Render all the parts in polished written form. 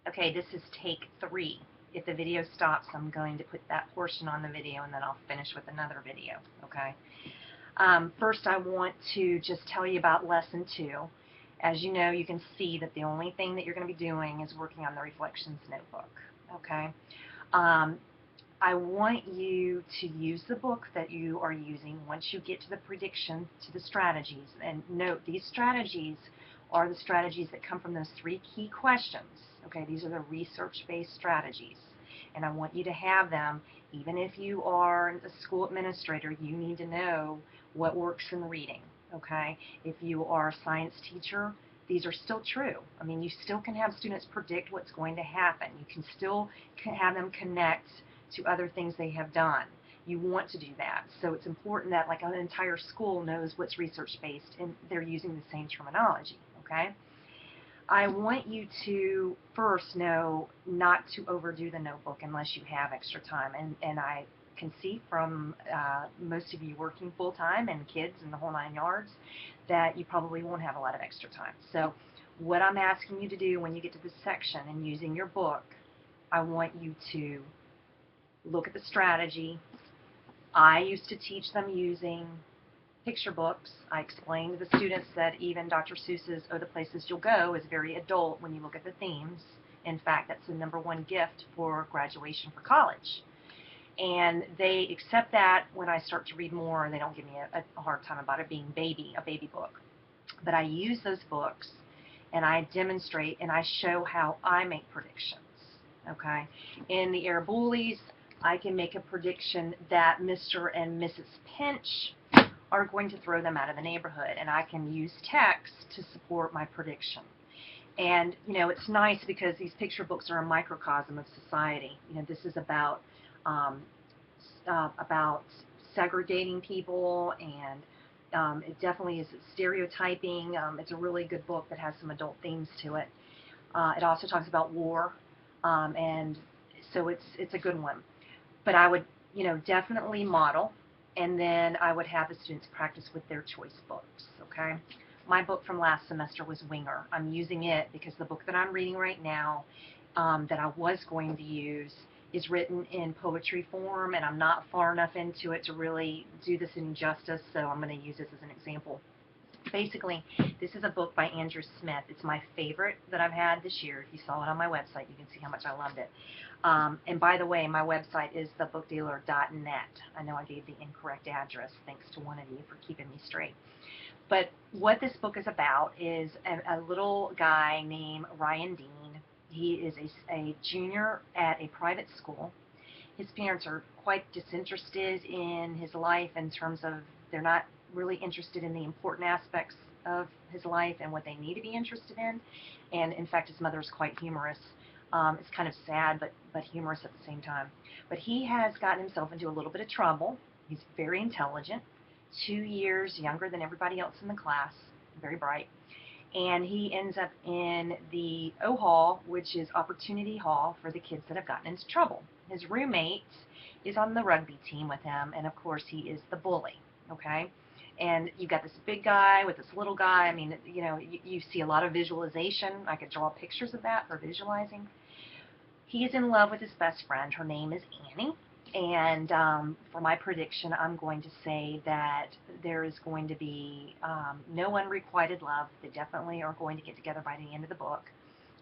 Okay, this is take 3. If the video stops, I'm going to put that portion on the video and then I'll finish with another video, okay? First, I want to just tell you about lesson 2. As you know, you can see that the only thing that you're going to be doing is working on the reflections notebook, okay? I want you to use the book that you are using once you get to the prediction, to the strategies. And note, these strategies are the strategies that come from those 3 key questions. Okay, these are the research-based strategies. And I want you to have them, even if you are a school administrator, you need to know what works in reading. Okay, if you are a science teacher, these are still true. I mean, you still can have students predict what's going to happen. You can still have them connect to other things they have done. You want to do that. So it's important that like an entire school knows what's research-based and they're using the same terminology, okay? I want you to first know not to overdo the notebook unless you have extra time. And I can see from most of you working full-time and kids and the whole 9 yards that you probably won't have a lot of extra time. So what I'm asking you to do when you get to this section and using your book, I want you to look at the strategy. I used to teach them using picture books. I explained to the students that even Dr. Seuss's Oh, the Places You'll Go is very adult when you look at the themes. In fact, that's the #1 gift for graduation for college. And they accept that when I start to read more. They don't give me a hard time about it being a baby book. But I use those books and I demonstrate and I show how I make predictions. Okay? In the Air Bullies, I can make a prediction that Mr. and Mrs. Pinch are going to throw them out of the neighborhood, and I can use text to support my prediction. And you know, it's nice because these picture books are a microcosm of society. You know, this is about segregating people, and it definitely is stereotyping. It's a really good book that has some adult themes to it. It also talks about war, and so it's a good one. But I would, you know, definitely model, and then I would have the students practice with their choice books, okay? My book from last semester was Winger. I'm using it because the book that I'm reading right now that I was going to use is written in poetry form, and I'm not far enough into it to really do this in justice, so I'm going to use this as an example. Basically, this is a book by Andrew Smith. It's my favorite that I've had this year. If you saw it on my website, you can see how much I loved it. And by the way, my website is thebookdealer.net. I know I gave the incorrect address. Thanks to one of you for keeping me straight. But what this book is about is a little guy named Ryan Dean. He is a junior at a private school. His parents are quite disinterested in his life in terms of they're not really interested in the important aspects of his life and what they need to be interested in. And in fact, his mother is quite humorous. It's kind of sad, but humorous at the same time. But he has gotten himself into a little bit of trouble. He's very intelligent, 2 years younger than everybody else in the class, very bright. And he ends up in the O Hall, which is Opportunity Hall for the kids that have gotten into trouble. His roommate is on the rugby team with him, and of course he is the bully, okay? And you've got this big guy with this little guy. I mean, you know, you see a lot of visualization. I could draw pictures of that for visualizing. He is in love with his best friend. Her name is Annie. And for my prediction, I'm going to say that there is going to be no unrequited love. They definitely are going to get together by the end of the book.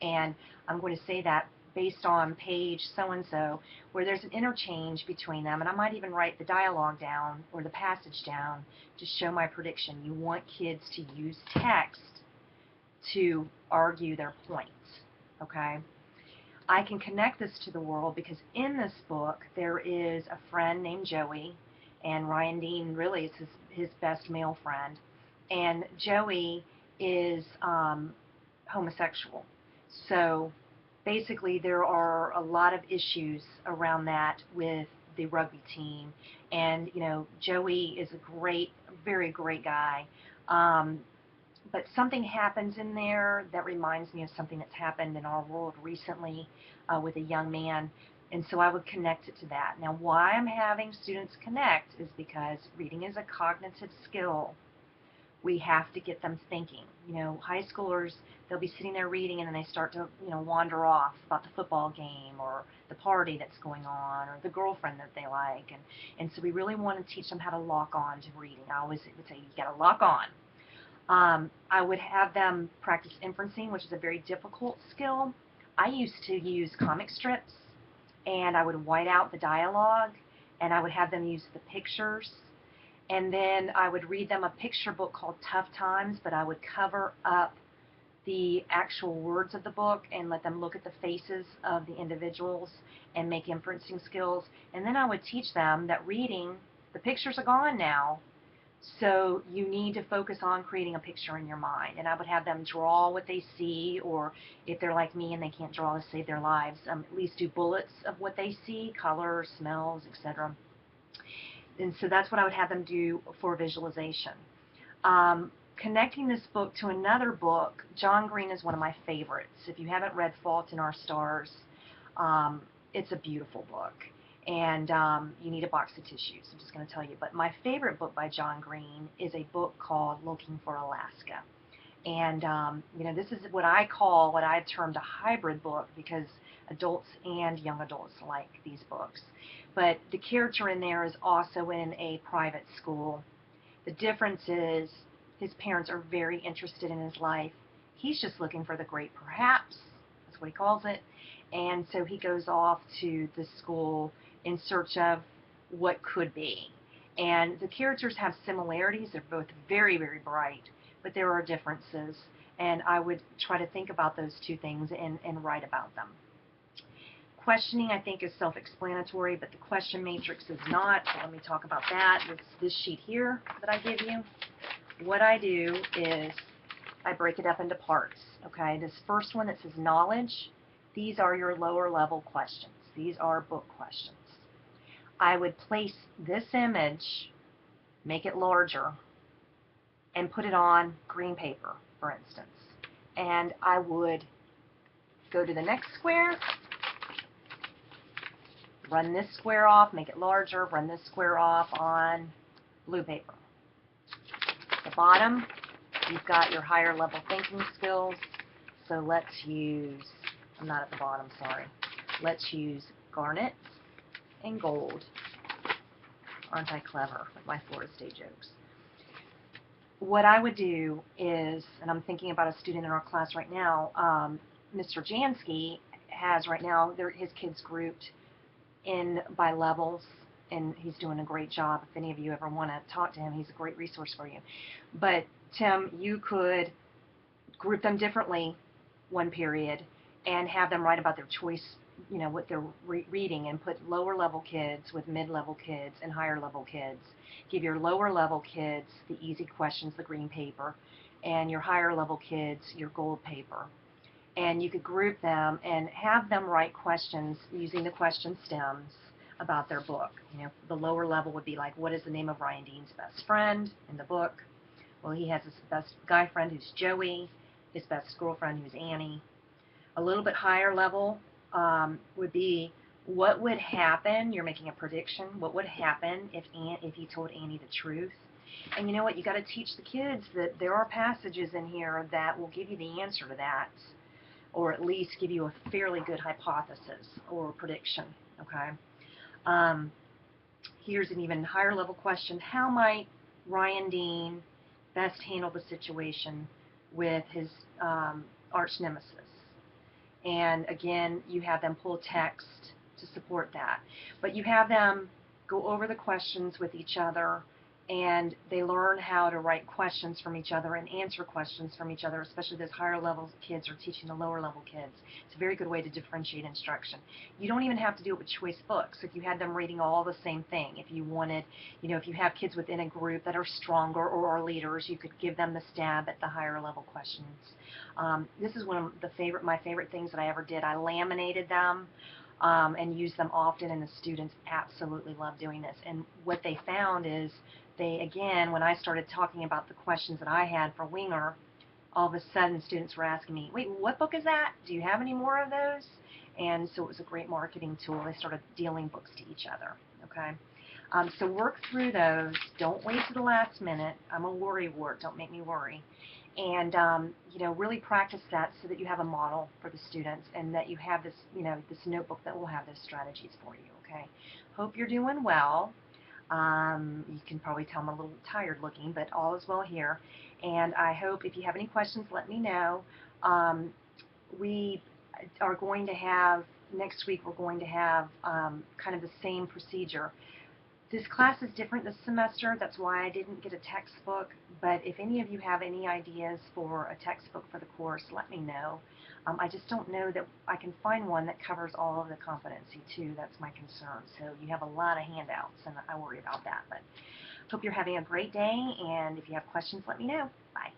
And I'm going to say that based on page so-and-so, where there's an interchange between them, and I might even write the dialogue down or the passage down to show my prediction. You want kids to use text to argue their points, okay? I can connect this to the world because in this book there is a friend named Joey, and Ryan Dean really is his best male friend, and Joey is homosexual. So basically there are a lot of issues around that with the rugby team, and you know, Joey is a great, very great guy, but something happens in there that reminds me of something that's happened in our world recently with a young man, and so I would connect it to that. Now, why I'm having students connect is because reading is a cognitive skill. We have to get them thinking. high schoolers, they'll be sitting there reading and then they start to, wander off about the football game or the party that's going on or the girlfriend that they like. And so we really want to teach them how to lock on to reading. I always would say, you got to lock on. I would have them practice inferencing, which is a very difficult skill. I used to use comic strips, and I would white out the dialogue, and I would have them use the pictures, and then I would read them a picture book called Tough Times, but I would cover up the actual words of the book and let them look at the faces of the individuals and make inferencing skills. And then I would teach them that reading, the pictures are gone now, so you need to focus on creating a picture in your mind. And I would have them draw what they see, or if they're like me and they can't draw to save their lives, at least do bullets of what they see, colors, smells, etc. And so that's what I would have them do for visualization. Connecting this book to another book, John Green is one of my favorites. If you haven't read Fault in Our Stars, it's a beautiful book. And you need a box of tissues, I'm just going to tell you. But my favorite book by John Green is a book called Looking for Alaska. And this is what I've termed a hybrid book, because adults and young adults like these books. But the character in there is also in a private school. The difference is his parents are very interested in his life. He's just looking for the great perhaps, that's what he calls it. And so he goes off to the school in search of what could be. And the characters have similarities. They're both very, very bright, but there are differences. And I would try to think about those two things and write about them. Questioning, I think, is self-explanatory, but the question matrix is not. So let me talk about that. It's this sheet here that I give you. What I do is I break it up into parts. Okay, this first one that says knowledge, these are your lower level questions. These are book questions. I would place this image, make it larger, and put it on green paper, for instance. And I would go to the next square, run this square off, make it larger, run this square off on blue paper. At the bottom, you've got your higher level thinking skills. So let's use, I'm not at the bottom, sorry. Let's use garnet and gold. Aren't I clever with my Florida State jokes? What I would do is, and I'm thinking about a student in our class right now, Mr. Jansky has right now his kids grouped in by levels, and he's doing a great job. If any of you ever want to talk to him, he's a great resource for you. But Tim, you could group them differently one period and have them write about their choice, what they're reading, and put lower level kids with mid-level kids and higher level kids. Give your lower level kids the easy questions, the green paper, and your higher level kids your gold paper. And you could group them and have them write questions using the question stems about their book. The lower level would be like, what is the name of Ryan Dean's best friend in the book? Well, he has his best guy friend who's Joey, his best girlfriend who's Annie. A little bit higher level would be, what would happen? You're making a prediction. What would happen if he told Annie the truth? And you know what? You got to teach the kids that there are passages in here that will give you the answer to that, or at least give you a fairly good hypothesis or prediction. Okay. Here's an even higher level question: how might Ryan Dean best handle the situation with his arch nemesis? And again, you have them pull text to support that. But you have them go over the questions with each other, and they learn how to write questions from each other and answer questions from each other, especially those higher level kids are teaching the lower level kids. It's a very good way to differentiate instruction. You don't even have to do it with choice books. If you had them reading all the same thing, if you wanted, if you have kids within a group that are stronger or are leaders, you could give them the stab at the higher level questions. This is one of my favorite things that I ever did. I laminated them and used them often, and the students absolutely love doing this. And what they found is, again, when I started talking about the questions that I had for Winger, all of a sudden students were asking me, wait, what book is that? Do you have any more of those? And so it was a great marketing tool. They started dealing books to each other. Okay, so work through those. Don't wait to the last minute. I'm a worry wart. Don't make me worry. and you know, really practice that so that you have a model for the students, and that you have this, you know, this notebook that will have those strategies for you. Okay. Hope you're doing well. You can probably tell I'm a little tired looking, but all is well here. And I hope if you have any questions, let me know. We are going to have, next week, we're going to have kind of the same procedure. This class is different this semester. That's why I didn't get a textbook. But if any of you have any ideas for a textbook for the course, let me know. I just don't know that I can find one that covers all of the competency too. That's my concern. So you have a lot of handouts, and I worry about that. But hope you're having a great day, and if you have questions, let me know. Bye.